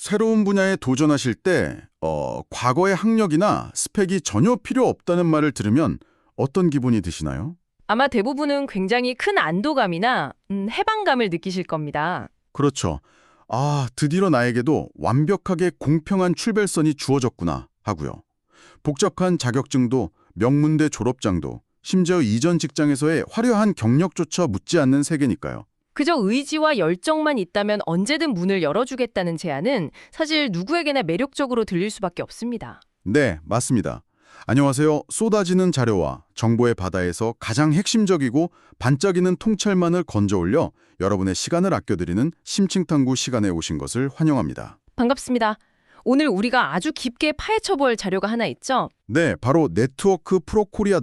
새로운 분야에 도전하실 때, 과거의 학력이나 스펙이 전혀 필요 없다는 말을 들으면 어떤 기분이 드시나요? 아마 대부분은 굉장히 큰 안도감이나 해방감을 느끼실 겁니다. 그렇죠. 아, 드디어 나에게도 완벽하게 공평한 출발선이 주어졌구나 하고요. 복잡한 자격증도, 명문대 졸업장도, 심지어 이전 직장에서의 화려한 경력조차 묻지 않는 세계니까요. 그저 의지와 열정만 있다면 언제든 문을 열어주겠다는 제안은 사실 누구에게나 매력적으로 들릴 수밖에 없습니다. 네, 맞습니다. 안녕하세요. 쏟아지는 자료와 정보의 바다에서 가장 핵심적이고 반짝이는 통찰만을 건져 올려 여러분의 시간을 아껴드리는 심층탐구 시간에 오신 것을 환영합니다. 반갑습니다. 오늘 우리가 아주 깊게 파헤쳐볼 자료가 하나 있죠? 네, 바로 네트워크프로코리아의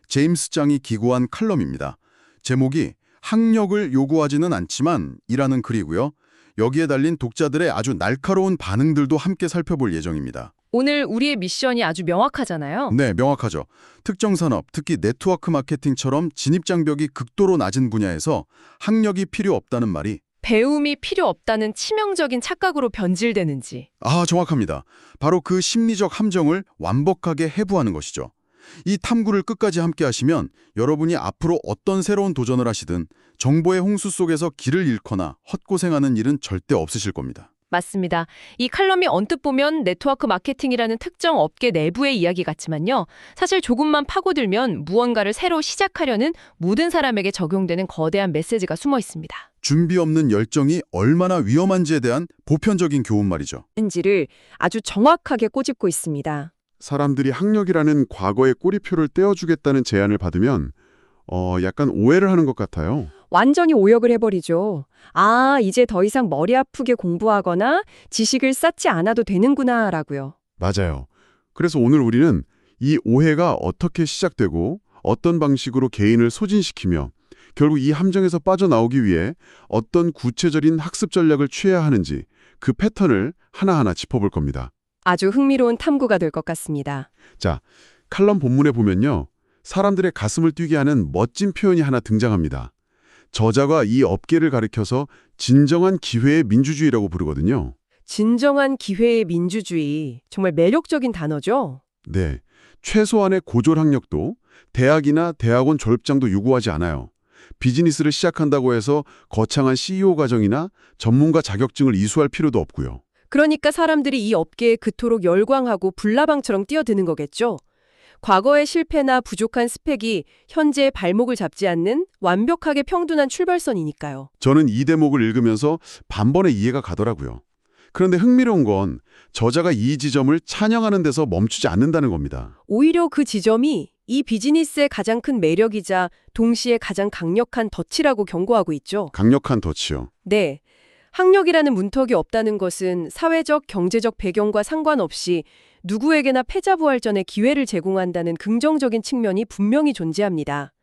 제임스 장이 기고한 칼럼입니다. 제목이 학력을 요구하지는 않지만 이라는 글이고요. 여기에 달린 독자들의 아주 날카로운 반응들도 함께 살펴볼 예정입니다. 오늘 우리의 미션이 아주 명확하잖아요. 네, 명확하죠. 특정 산업, 특히 네트워크 마케팅처럼 진입 장벽이 극도로 낮은 분야에서 학력이 필요 없다는 말이 배움이 필요 없다는 치명적인 착각으로 변질되는지. 정확합니다. 바로 그 심리적 함정을 완벽하게 해부하는 것이죠. 이 탐구를 끝까지 함께 하시면 여러분이 앞으로 어떤 새로운 도전을 하시든 정보의 홍수 속에서 길을 잃거나 헛고생하는 일은 절대 없으실 겁니다. 맞습니다. 이 칼럼이 언뜻 보면 네트워크 마케팅이라는 특정 업계 내부의 이야기 같지만요. 사실 조금만 파고들면 무언가를 새로 시작하려는 모든 사람에게 적용되는 거대한 메시지가 숨어 있습니다. 준비 없는 열정이 얼마나 위험한지에 대한 보편적인 교훈 말이죠. 인지를 아주 정확하게 꼬집고 있습니다. 사람들이 학력이라는 과거의 꼬리표를 떼어주겠다는 제안을 받으면 약간 오해를 하는 것 같아요. 완전히 오역을 해버리죠. 아, 이제 더 이상 머리 아프게 공부하거나 지식을 쌓지 않아도 되는구나 라고요. 맞아요. 그래서 오늘 우리는 이 오해가 어떻게 시작되고 어떤 방식으로 개인을 소진시키며 결국 이 함정에서 빠져나오기 위해 어떤 구체적인 학습 전략을 취해야 하는지 그 패턴을 하나하나 짚어볼 겁니다. 아주 흥미로운 탐구가 될 것 같습니다. 자, 칼럼 본문에 보면요. 사람들의 가슴을 뛰게 하는 멋진 표현이 하나 등장합니다. 저자가 이 업계를 가리켜서 진정한 기회의 민주주의라고 부르거든요. 진정한 기회의 민주주의, 정말 매력적인 단어죠? 네, 최소한의 고졸 학력도 대학이나 대학원 졸업장도 요구하지 않아요. 비즈니스를 시작한다고 해서 거창한 CEO 과정이나 전문가 자격증을 이수할 필요도 없고요. 그러니까 사람들이 이 업계에 그토록 열광하고 불나방처럼 뛰어드는 거겠죠? 과거의 실패나 부족한 스펙이 현재의 발목을 잡지 않는 완벽하게 평등한 출발선이니까요. 저는 이 대목을 읽으면서 반번에 이해가 가더라고요. 그런데 흥미로운 건 저자가 이 지점을 찬양하는 데서 멈추지 않는다는 겁니다. 오히려 그 지점이 이 비즈니스의 가장 큰 매력이자 동시에 가장 강력한 덫이라고 경고하고 있죠. 강력한 덫이요. 네. 학력이라는 문턱이 없다는 것은 사회적, 경제적 배경과 상관없이 누구에게나 패자부활전의 기회를 제공한다는 긍정적인 측면이 분명히 존재합니다.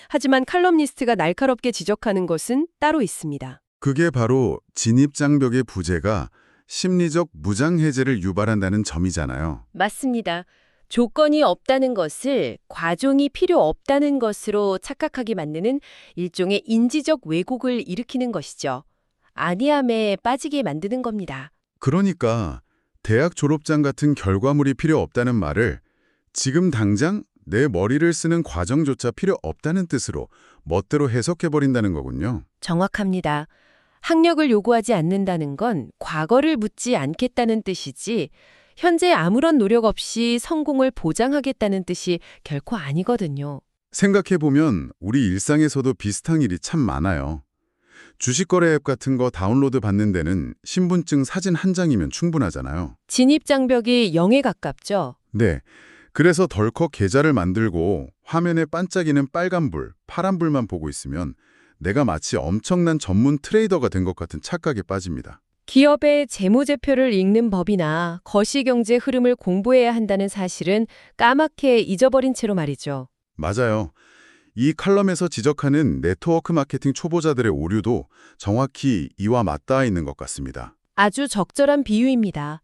하지만 칼럼니스트가 날카롭게 지적하는 것은 따로 있습니다. 그게 바로 진입장벽의 부재가 심리적 무장해제를 유발한다는 점이잖아요. 맞습니다. 조건이 없다는 것을 과정이 필요 없다는 것으로 착각하게 만드는 일종의 인지적 왜곡을 일으키는 것이죠. 안이함에 빠지게 만드는 겁니다. 그러니까 대학 졸업장 같은 결과물이 필요 없다는 말을 지금 당장 내 머리를 쓰는 과정조차 필요 없다는 뜻으로 멋대로 해석해버린다는 거군요. 정확합니다. 학력을 요구하지 않는다는 건 과거를 묻지 않겠다는 뜻이지 현재 아무런 노력 없이 성공을 보장하겠다는 뜻이 결코 아니거든요. 생각해보면 우리 일상에서도 비슷한 일이 참 많아요. 주식거래 앱 같은 거 다운로드 받는 데는 신분증 사진 한 장이면 충분하잖아요. 진입장벽이 0에 가깝죠. 네. 그래서 덜컥 계좌를 만들고 화면에 반짝이는 빨간불, 파란불만 보고 있으면 내가 마치 엄청난 전문 트레이더가 된 것 같은 착각에 빠집니다. 기업의 재무제표를 읽는 법이나 거시경제 흐름을 공부해야 한다는 사실은 까맣게 잊어버린 채로 말이죠. 맞아요. 이 칼럼에서 지적하는 네트워크 마케팅 초보자들의 오류도 정확히 이와 맞닿아 있는 것 같습니다. 아주 적절한 비유입니다.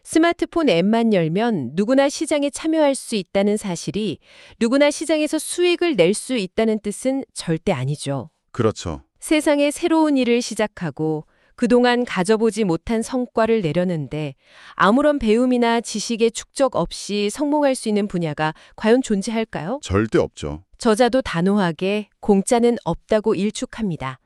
스마트폰 앱만 열면 누구나 시장에 참여할 수 있다는 사실이 누구나 시장에서 수익을 낼 수 있다는 뜻은 절대 아니죠. 그렇죠. 세상에 새로운 일을 시작하고 그동안 가져보지 못한 성과를 내려는데 아무런 배움이나 지식의 축적 없이 성공할 수 있는 분야가 과연 존재할까요? 절대 없죠. 저자도 단호하게 공짜는 없다고 일축합니다.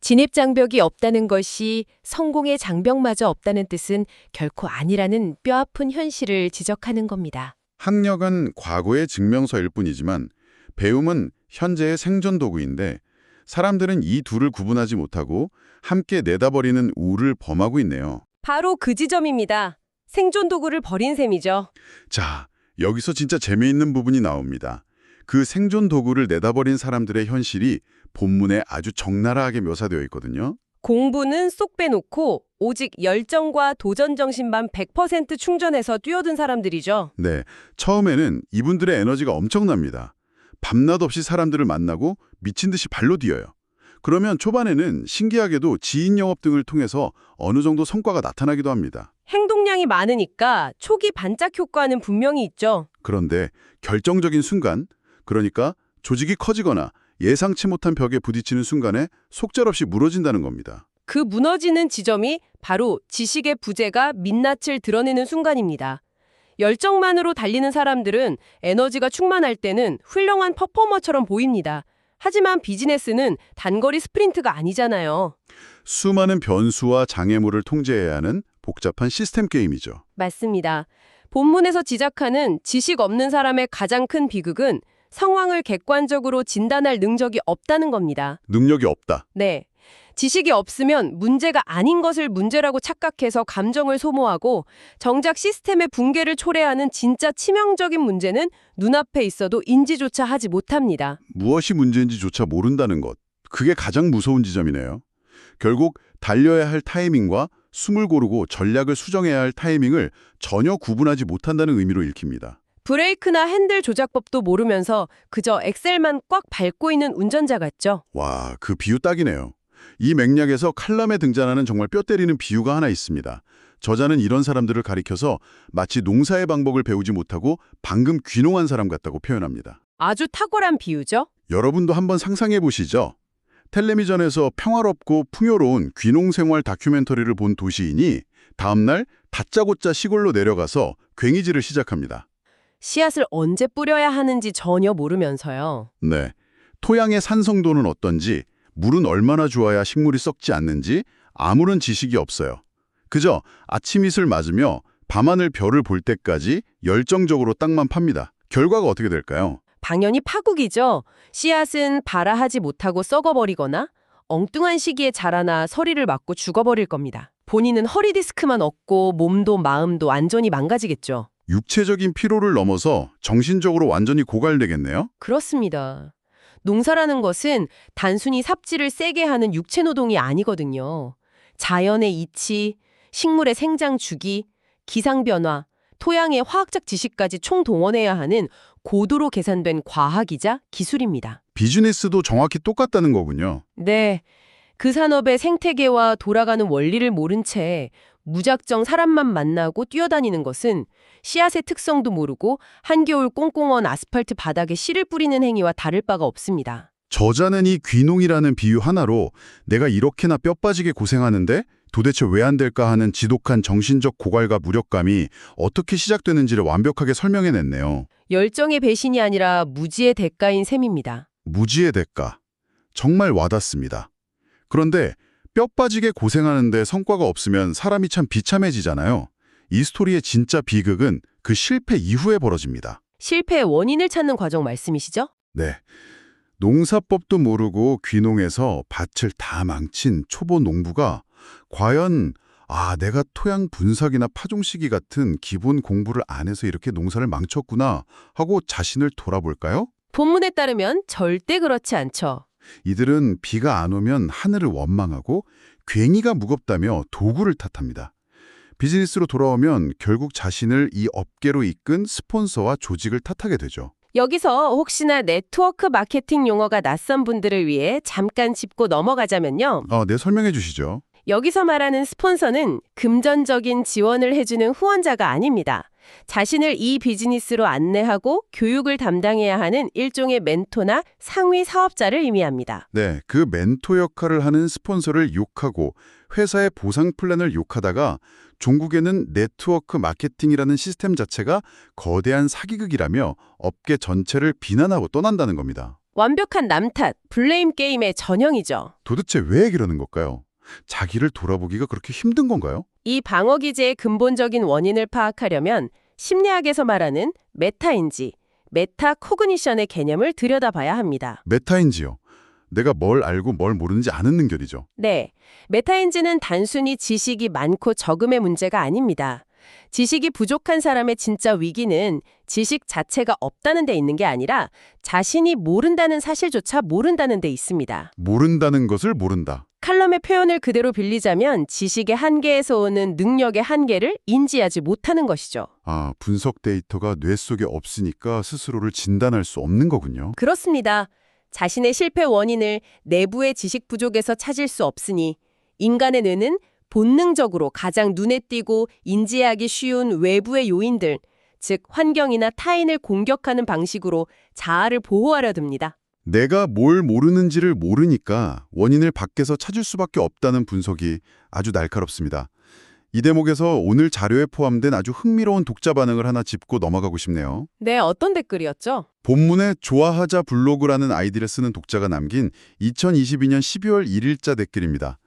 진입장벽이 없다는 것이 성공의 장벽마저 없다는 뜻은 결코 아니라는 뼈아픈 현실을 지적하는 겁니다. 학력은 과거의 증명서일 뿐이지만 배움은 현재의 생존 도구인데 사람들은 이 둘을 구분하지 못하고 함께 내다버리는 우를 범하고 있네요. 바로 그 지점입니다. 생존 도구를 버린 셈이죠. 자, 여기서 진짜 재미있는 부분이 나옵니다. 그 생존 도구를 내다버린 사람들의 현실이 본문에 아주 적나라하게 묘사되어 있거든요. 공부는 쏙 빼놓고 오직 열정과 도전 정신만 100% 충전해서 뛰어든 사람들이죠. 네, 처음에는 이분들의 에너지가 엄청납니다. 밤낮 없이 사람들을 만나고 미친 듯이 발로 뛰어요. 그러면 초반에는 신기하게도 지인 영업 등을 통해서 어느 정도 성과가 나타나기도 합니다. 행동량이 많으니까 초기 반짝 효과는 분명히 있죠. 그런데 결정적인 순간, 그러니까 조직이 커지거나 예상치 못한 벽에 부딪히는 순간에 속절없이 무너진다는 겁니다. 그 무너지는 지점이 바로 지식의 부재가 민낯을 드러내는 순간입니다. 열정만으로 달리는 사람들은 에너지가 충만할 때는 훌륭한 퍼포머처럼 보입니다. 하지만 비즈니스는 단거리 스프린트가 아니잖아요. 수많은 변수와 장애물을 통제해야 하는 복잡한 시스템 게임이죠. 맞습니다. 본문에서 지적하는 지식 없는 사람의 가장 큰 비극은 상황을 객관적으로 진단할 능력이 없다는 겁니다. 능력이 없다. 네. 지식이 없으면 문제가 아닌 것을 문제라고 착각해서 감정을 소모하고 정작 시스템의 붕괴를 초래하는 진짜 치명적인 문제는 눈앞에 있어도 인지조차 하지 못합니다. 무엇이 문제인지조차 모른다는 것. 그게 가장 무서운 지점이네요. 결국 달려야 할 타이밍과 숨을 고르고 전략을 수정해야 할 타이밍을 전혀 구분하지 못한다는 의미로 읽힙니다. 브레이크나 핸들 조작법도 모르면서 그저 엑셀만 꽉 밟고 있는 운전자 같죠. 와, 그 비유 딱이네요. 이 맥락에서 칼럼에 등장하는 정말 뼈 때리는 비유가 하나 있습니다. 저자는 이런 사람들을 가리켜서 마치 농사의 방법을 배우지 못하고 방금 귀농한 사람 같다고 표현합니다. 아주 탁월한 비유죠. 여러분도 한번 상상해 보시죠. 텔레비전에서 평화롭고 풍요로운 귀농 생활 다큐멘터리를 본 도시인이 다음날 다짜고짜 시골로 내려가서 괭이질을 시작합니다. 씨앗을 언제 뿌려야 하는지 전혀 모르면서요. 네, 토양의 산성도는 어떤지, 물은 얼마나 좋아야 식물이 썩지 않는지 아무런 지식이 없어요. 그저 아침 이슬 맞으며 밤하늘 별을 볼 때까지 열정적으로 땅만 팝니다. 결과가 어떻게 될까요? 당연히 파국이죠. 씨앗은 발아하지 못하고 썩어버리거나 엉뚱한 시기에 자라나 서리를 맞고 죽어버릴 겁니다. 본인은 허리 디스크만 얻고 몸도 마음도 완전히 망가지겠죠. 육체적인 피로를 넘어서 정신적으로 완전히 고갈되겠네요? 그렇습니다. 농사라는 것은 단순히 삽질을 세게 하는 육체 노동이 아니거든요. 자연의 이치, 식물의 생장 주기, 기상 변화, 토양의 화학적 지식까지 총동원해야 하는 고도로 계산된 과학이자 기술입니다. 비즈니스도 정확히 똑같다는 거군요. 네, 그 산업의 생태계와 돌아가는 원리를 모른 채 무작정 사람만 만나고 뛰어다니는 것은 씨앗의 특성도 모르고 한겨울 꽁꽁 언 아스팔트 바닥에 씨를 뿌리는 행위와 다를 바가 없습니다. 저자는 이 귀농이라는 비유 하나로 내가 이렇게나 뼈 빠지게 고생하는데 도대체 왜 안 될까 하는 지독한 정신적 고갈과 무력감이 어떻게 시작되는지를 완벽하게 설명해냈네요. 열정의 배신이 아니라 무지의 대가인 셈입니다. 무지의 대가. 정말 와닿습니다. 그런데 뼈 빠지게 고생하는데 성과가 없으면 사람이 참 비참해지잖아요. 이 스토리의 진짜 비극은 그 실패 이후에 벌어집니다. 실패의 원인을 찾는 과정 말씀이시죠? 네. 농사법도 모르고 귀농해서 밭을 다 망친 초보 농부가 과연 내가 토양 분석이나 파종시기 같은 기본 공부를 안 해서 이렇게 농사를 망쳤구나 하고 자신을 돌아볼까요? 본문에 따르면 절대 그렇지 않죠. 이들은 비가 안 오면 하늘을 원망하고 괭이가 무겁다며 도구를 탓합니다. 비즈니스로 돌아오면 결국 자신을 이 업계로 이끈 스폰서와 조직을 탓하게 되죠. 여기서 혹시나 네트워크 마케팅 용어가 낯선 분들을 위해 잠깐 짚고 넘어가자면요. 네, 설명해 주시죠. 여기서 말하는 스폰서는 금전적인 지원을 해주는 후원자가 아닙니다. 자신을 이 비즈니스로 안내하고 교육을 담당해야 하는 일종의 멘토나 상위 사업자를 의미합니다. 네, 그 멘토 역할을 하는 스폰서를 욕하고 회사의 보상 플랜을 욕하다가 종국에는 네트워크 마케팅이라는 시스템 자체가 거대한 사기극이라며 업계 전체를 비난하고 떠난다는 겁니다. 완벽한 남탓, 블레임 게임의 전형이죠. 도대체 왜 그러는 걸까요? 자기를 돌아보기가 그렇게 힘든 건가요? 이 방어 기제의 근본적인 원인을 파악하려면 심리학에서 말하는 메타인지, 메타코그니션의 개념을 들여다봐야 합니다. 메타인지요. 내가 뭘 알고 뭘 모르는지 아는 능결이죠. 네, 메타인지는 단순히 지식이 많고 적음의 문제가 아닙니다. 지식이 부족한 사람의 진짜 위기는 지식 자체가 없다는 데 있는 게 아니라 자신이 모른다는 사실조차 모른다는 데 있습니다. 모른다는 것을 모른다. 칼럼의 표현을 그대로 빌리자면 지식의 한계에서 오는 능력의 한계를 인지하지 못하는 것이죠. 아, 분석 데이터가 뇌 속에 없으니까 스스로를 진단할 수 없는 거군요. 그렇습니다. 자신의 실패 원인을 내부의 지식 부족에서 찾을 수 없으니 인간의 뇌는 본능적으로 가장 눈에 띄고 인지하기 쉬운 외부의 요인들, 즉 환경이나 타인을 공격하는 방식으로 자아를 보호하려 듭니다. 내가 뭘 모르는지를 모르니까 원인을 밖에서 찾을 수밖에 없다는 분석이 아주 날카롭습니다. 이 대목에서 오늘 자료에 포함된 아주 흥미로운 독자 반응을 하나 짚고 넘어가고 싶네요. 네, 어떤 댓글이었죠? 본문에 좋아하자 블로그라는 아이디를 쓰는 독자가 남긴 2022년 12월 1일자 댓글입니다.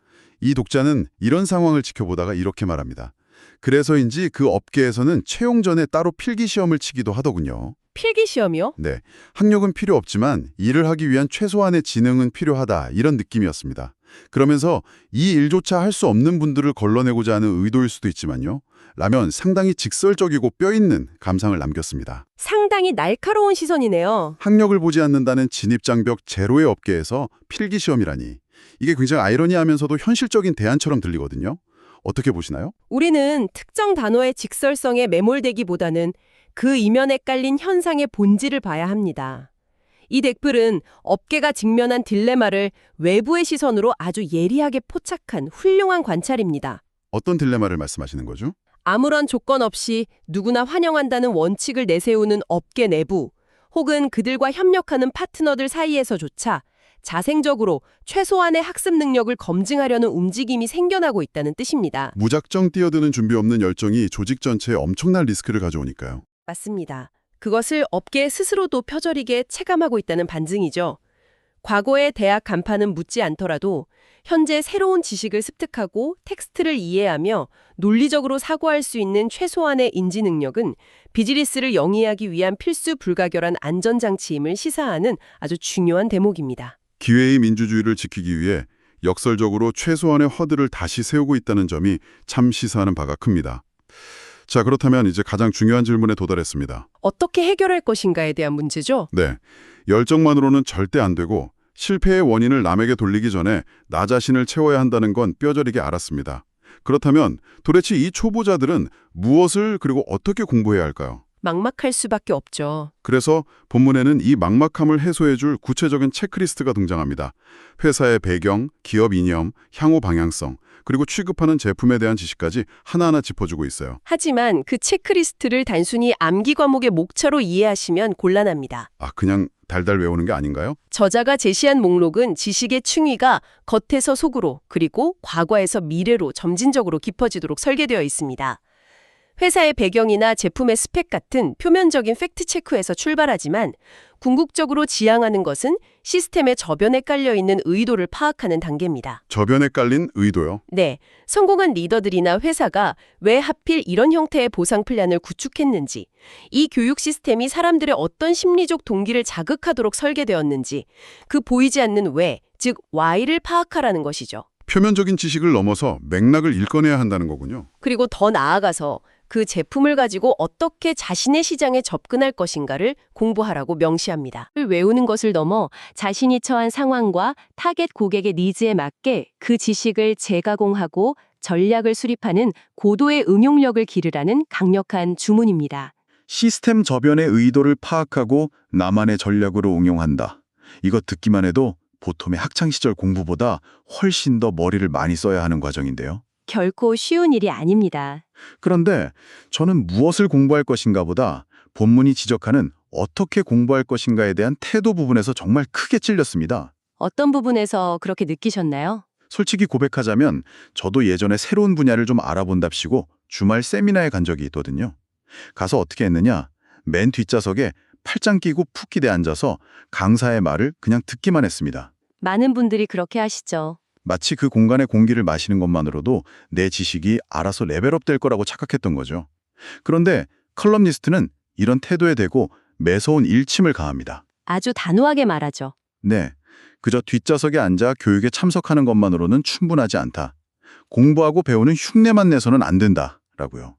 이 독자는 이런 상황을 지켜보다가 이렇게 말합니다. 그래서인지 그 업계에서는 채용 전에 따로 필기시험을 치기도 하더군요. 필기시험이요? 네, 학력은 필요 없지만 일을 하기 위한 최소한의 지능은 필요하다 이런 느낌이었습니다. 그러면서 이 일조차 할 수 없는 분들을 걸러내고자 하는 의도일 수도 있지만요. 라면 상당히 직설적이고 뼈있는 감상을 남겼습니다. 상당히 날카로운 시선이네요. 학력을 보지 않는다는 진입장벽 제로의 업계에서 필기시험이라니. 이게 굉장히 아이러니하면서도 현실적인 대안처럼 들리거든요. 어떻게 보시나요? 우리는 특정 단어의 직설성에 매몰되기보다는 그 이면에 깔린 현상의 본질을 봐야 합니다. 이 댓글은 업계가 직면한 딜레마를 외부의 시선으로 아주 예리하게 포착한 훌륭한 관찰입니다. 어떤 딜레마를 말씀하시는 거죠? 아무런 조건 없이 누구나 환영한다는 원칙을 내세우는 업계 내부, 혹은 그들과 협력하는 파트너들 사이에서조차 자생적으로 최소한의 학습 능력을 검증하려는 움직임이 생겨나고 있다는 뜻입니다. 무작정 뛰어드는 준비 없는 열정이 조직 전체에 엄청난 리스크를 가져오니까요. 맞습니다. 그것을 업계 스스로도 표절이게 체감하고 있다는 반증이죠. 과거의 대학 간판은 묻지 않더라도 현재 새로운 지식을 습득하고 텍스트를 이해하며 논리적으로 사고할 수 있는 최소한의 인지 능력은 비즈니스를 영위하기 위한 필수 불가결한 안전장치임을 시사하는 아주 중요한 대목입니다. 기회의 민주주의를 지키기 위해 역설적으로 최소한의 허들을 다시 세우고 있다는 점이 참 시사하는 바가 큽니다. 자, 그렇다면 이제 가장 중요한 질문에 도달했습니다. 어떻게 해결할 것인가에 대한 문제죠. 네, 열정만으로는 절대 안 되고 실패의 원인을 남에게 돌리기 전에 나 자신을 채워야 한다는 건 뼈저리게 알았습니다. 그렇다면 도대체 이 초보자들은 무엇을 그리고 어떻게 공부해야 할까요? 막막할 수밖에 없죠. 그래서 본문에는 이 막막함을 해소해줄 구체적인 체크리스트가 등장합니다. 회사의 배경, 기업 이념, 향후 방향성, 그리고 취급하는 제품에 대한 지식까지 하나하나 짚어주고 있어요. 하지만 그 체크리스트를 단순히 암기 과목의 목차로 이해하시면 곤란합니다. 아, 그냥 달달 외우는 게 아닌가요? 저자가 제시한 목록은 지식의 층위가 겉에서 속으로 그리고 과거에서 미래로 점진적으로 깊어지도록 설계되어 있습니다. 회사의 배경이나 제품의 스펙 같은 표면적인 팩트체크에서 출발하지만 궁극적으로 지향하는 것은 시스템의 저변에 깔려있는 의도를 파악하는 단계입니다. 저변에 깔린 의도요? 네, 성공한 리더들이나 회사가 왜 하필 이런 형태의 보상 플랜을 구축했는지, 이 교육 시스템이 사람들의 어떤 심리적 동기를 자극하도록 설계되었는지, 그 보이지 않는 왜, 즉 why를 파악하라는 것이죠. 표면적인 지식을 넘어서 맥락을 읽어내야 한다는 거군요. 그리고 더 나아가서 그 제품을 가지고 어떻게 자신의 시장에 접근할 것인가를 공부하라고 명시합니다. 외우는 것을 넘어 자신이 처한 상황과 타겟 고객의 니즈에 맞게 그 지식을 재가공하고 전략을 수립하는 고도의 응용력을 기르라는 강력한 주문입니다. 시스템 저변의 의도를 파악하고 나만의 전략으로 응용한다. 이거 듣기만 해도 보통의 학창시절 공부보다 훨씬 더 머리를 많이 써야 하는 과정인데요. 결코 쉬운 일이 아닙니다. 그런데 저는 무엇을 공부할 것인가 보다 본문이 지적하는 어떻게 공부할 것인가에 대한 태도 부분에서 정말 크게 찔렸습니다. 어떤 부분에서 그렇게 느끼셨나요? 솔직히 고백하자면 저도 예전에 새로운 분야를 좀 알아본답시고 주말 세미나에 간 적이 있거든요. 가서 어떻게 했느냐? 맨 뒷좌석에 팔짱 끼고 푹 기대 앉아서 강사의 말을 그냥 듣기만 했습니다. 많은 분들이 그렇게 하시죠. 마치 그 공간의 공기를 마시는 것만으로도 내 지식이 알아서 레벨업 될 거라고 착각했던 거죠. 그런데 컬럼니스트는 이런 태도에 대고 매서운 일침을 가합니다. 아주 단호하게 말하죠. 네, 그저 뒷좌석에 앉아 교육에 참석하는 것만으로는 충분하지 않다. 공부하고 배우는 흉내만 내서는 안 된다라고요.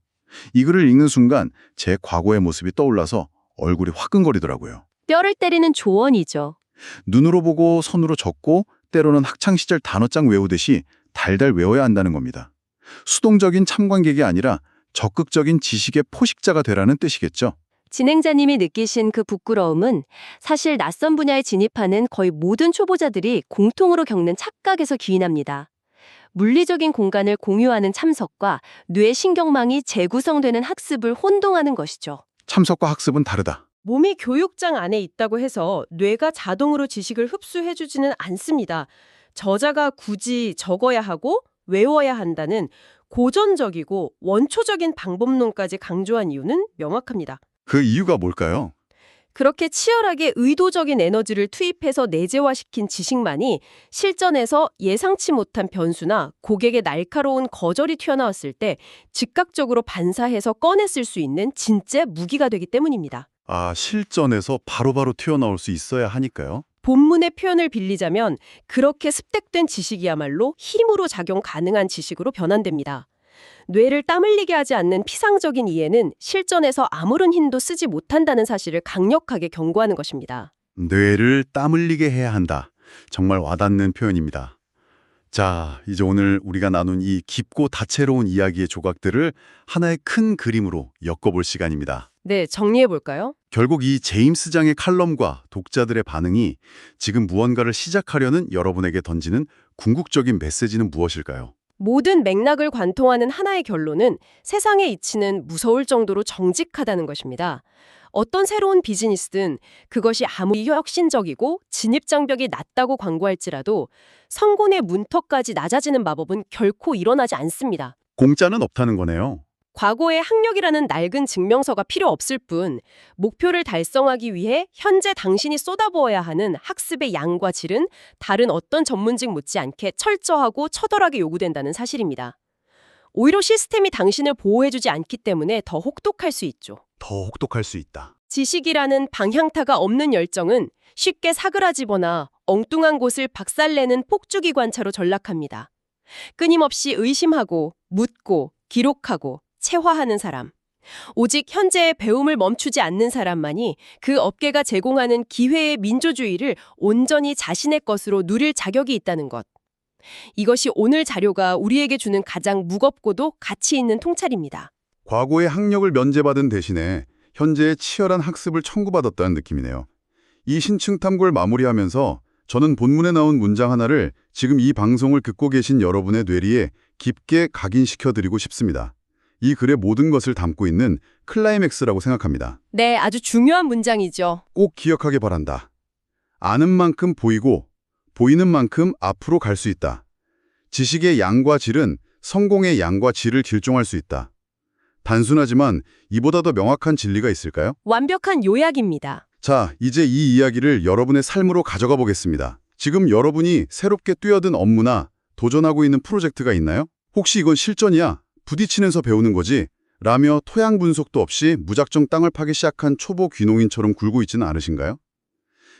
이 글을 읽는 순간 제 과거의 모습이 떠올라서 얼굴이 화끈거리더라고요. 뼈를 때리는 조언이죠. 눈으로 보고 손으로 적고 때로는 학창시절 단어장 외우듯이 달달 외워야 한다는 겁니다. 수동적인 참관객이 아니라 적극적인 지식의 포식자가 되라는 뜻이겠죠. 진행자님이 느끼신 그 부끄러움은 사실 낯선 분야에 진입하는 거의 모든 초보자들이 공통으로 겪는 착각에서 기인합니다. 물리적인 공간을 공유하는 참석과 뇌 신경망이 재구성되는 학습을 혼동하는 것이죠. 참석과 학습은 다르다. 몸이 교육장 안에 있다고 해서 뇌가 자동으로 지식을 흡수해주지는 않습니다. 저자가 굳이 적어야 하고 외워야 한다는 고전적이고 원초적인 방법론까지 강조한 이유는 명확합니다. 그 이유가 뭘까요? 그렇게 치열하게 의도적인 에너지를 투입해서 내재화시킨 지식만이 실전에서 예상치 못한 변수나 고객의 날카로운 거절이 튀어나왔을 때 즉각적으로 반사해서 꺼냈을 수 있는 진짜 무기가 되기 때문입니다. 아, 실전에서 바로바로 튀어나올 수 있어야 하니까요. 본문의 표현을 빌리자면 그렇게 습득된 지식이야말로 힘으로 작용 가능한 지식으로 변환됩니다. 뇌를 땀 흘리게 하지 않는 피상적인 이해는 실전에서 아무런 힘도 쓰지 못한다는 사실을 강력하게 경고하는 것입니다. 뇌를 땀 흘리게 해야 한다. 정말 와닿는 표현입니다. 자, 이제 오늘 우리가 나눈 이 깊고 다채로운 이야기의 조각들을 하나의 큰 그림으로 엮어볼 시간입니다. 네, 정리해볼까요? 결국 이 제임스 장의 칼럼과 독자들의 반응이 지금 무언가를 시작하려는 여러분에게 던지는 궁극적인 메시지는 무엇일까요? 모든 맥락을 관통하는 하나의 결론은 세상의 이치는 무서울 정도로 정직하다는 것입니다. 어떤 새로운 비즈니스든 그것이 아무리 혁신적이고 진입장벽이 낮다고 광고할지라도 성공의 문턱까지 낮아지는 마법은 결코 일어나지 않습니다. 공짜는 없다는 거네요. 과거의 학력이라는 낡은 증명서가 필요 없을 뿐 목표를 달성하기 위해 현재 당신이 쏟아부어야 하는 학습의 양과 질은 다른 어떤 전문직 못지않게 철저하고 처절하게 요구된다는 사실입니다. 오히려 시스템이 당신을 보호해주지 않기 때문에 더 혹독할 수 있죠. 더 혹독할 수 있다. 지식이라는 방향타가 없는 열정은 쉽게 사그라지거나 엉뚱한 곳을 박살내는 폭주기 관차로 전락합니다. 끊임없이 의심하고 묻고 기록하고 체화하는 사람. 오직 현재의 배움을 멈추지 않는 사람만이 그 업계가 제공하는 기회의 민주주의를 온전히 자신의 것으로 누릴 자격이 있다는 것. 이것이 오늘 자료가 우리에게 주는 가장 무겁고도 가치 있는 통찰입니다. 과거의 학력을 면제받은 대신에 현재의 치열한 학습을 청구받았다는 느낌이네요. 이 신층 탐구를 마무리하면서 저는 본문에 나온 문장 하나를 지금 이 방송을 듣고 계신 여러분의 뇌리에 깊게 각인시켜드리고 싶습니다. 이 글의 모든 것을 담고 있는 클라이맥스라고 생각합니다. 네, 아주 중요한 문장이죠. 꼭 기억하게 바란다. 아는 만큼 보이고 보이는 만큼 앞으로 갈 수 있다. 지식의 양과 질은 성공의 양과 질을 길종할 수 있다. 단순하지만 이보다 더 명확한 진리가 있을까요? 완벽한 요약입니다. 자, 이제 이 이야기를 여러분의 삶으로 가져가 보겠습니다. 지금 여러분이 새롭게 뛰어든 업무나 도전하고 있는 프로젝트가 있나요? 혹시 이건 실전이야? 부딪히면서 배우는 거지? 라며 토양 분석도 없이 무작정 땅을 파기 시작한 초보 귀농인처럼 굴고 있지는 않으신가요?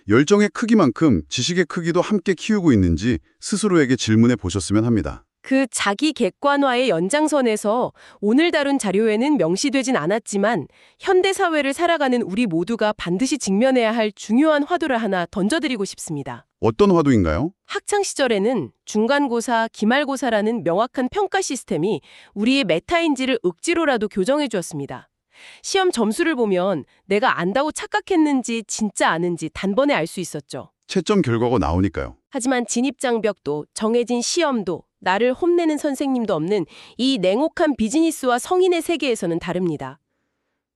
열정의 크기만큼 지식의 크기도 함께 키우고 있는지 스스로에게 질문해 보셨으면 합니다. 그 자기 객관화의 연장선에서 오늘 다룬 자료에는 명시되진 않았지만 현대 사회를 살아가는 우리 모두가 반드시 직면해야 할 중요한 화두를 하나 던져드리고 싶습니다. 어떤 화두인가요? 학창 시절에는 중간고사, 기말고사라는 명확한 평가 시스템이 우리의 메타인지를 억지로라도 교정해 주었습니다. 시험 점수를 보면 내가 안다고 착각했는지 진짜 아는지 단번에 알 수 있었죠. 채점 결과가 나오니까요. 하지만 진입장벽도 정해진 시험도 나를 홈내는 선생님도 없는 이 냉혹한 비즈니스와 성인의 세계에서는 다릅니다.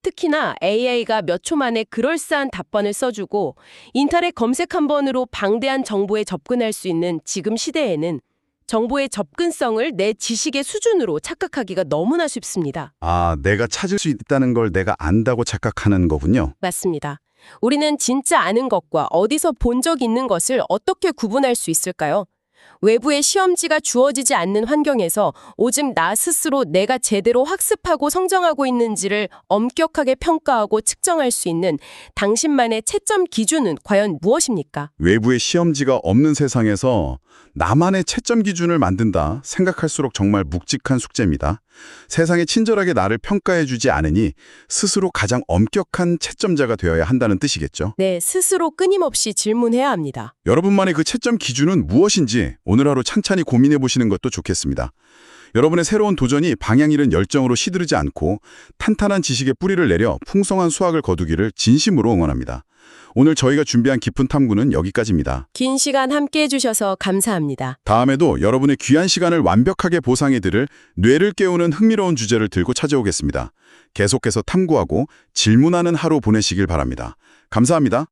특히나 AI가 몇 초 만에 그럴싸한 답변을 써주고 인터넷 검색 한 번으로 방대한 정보에 접근할 수 있는 지금 시대에는 정보의 접근성을 내 지식의 수준으로 착각하기가 너무나 쉽습니다. 아, 내가 찾을 수 있다는 걸 내가 안다고 착각하는 거군요. 맞습니다. 우리는 진짜 아는 것과 어디서 본 적 있는 것을 어떻게 구분할 수 있을까요? 외부의 시험지가 주어지지 않는 환경에서 오직 나 스스로 내가 제대로 학습하고 성장하고 있는지를 엄격하게 평가하고 측정할 수 있는 당신만의 채점 기준은 과연 무엇입니까? 외부의 시험지가 없는 세상에서 나만의 채점 기준을 만든다 생각할수록 정말 묵직한 숙제입니다. 세상에 친절하게 나를 평가해주지 않으니 스스로 가장 엄격한 채점자가 되어야 한다는 뜻이겠죠. 네, 스스로 끊임없이 질문해야 합니다. 여러분만의 그 채점 기준은 무엇인지 오늘 하루 찬찬히 고민해 보시는 것도 좋겠습니다. 여러분의 새로운 도전이 방향 잃은 열정으로 시들지 않고 탄탄한 지식의 뿌리를 내려 풍성한 수확을 거두기를 진심으로 응원합니다. 오늘 저희가 준비한 깊은 탐구는 여기까지입니다. 긴 시간 함께 해주셔서 감사합니다. 다음에도 여러분의 귀한 시간을 완벽하게 보상해드릴 뇌를 깨우는 흥미로운 주제를 들고 찾아오겠습니다. 계속해서 탐구하고 질문하는 하루 보내시길 바랍니다. 감사합니다.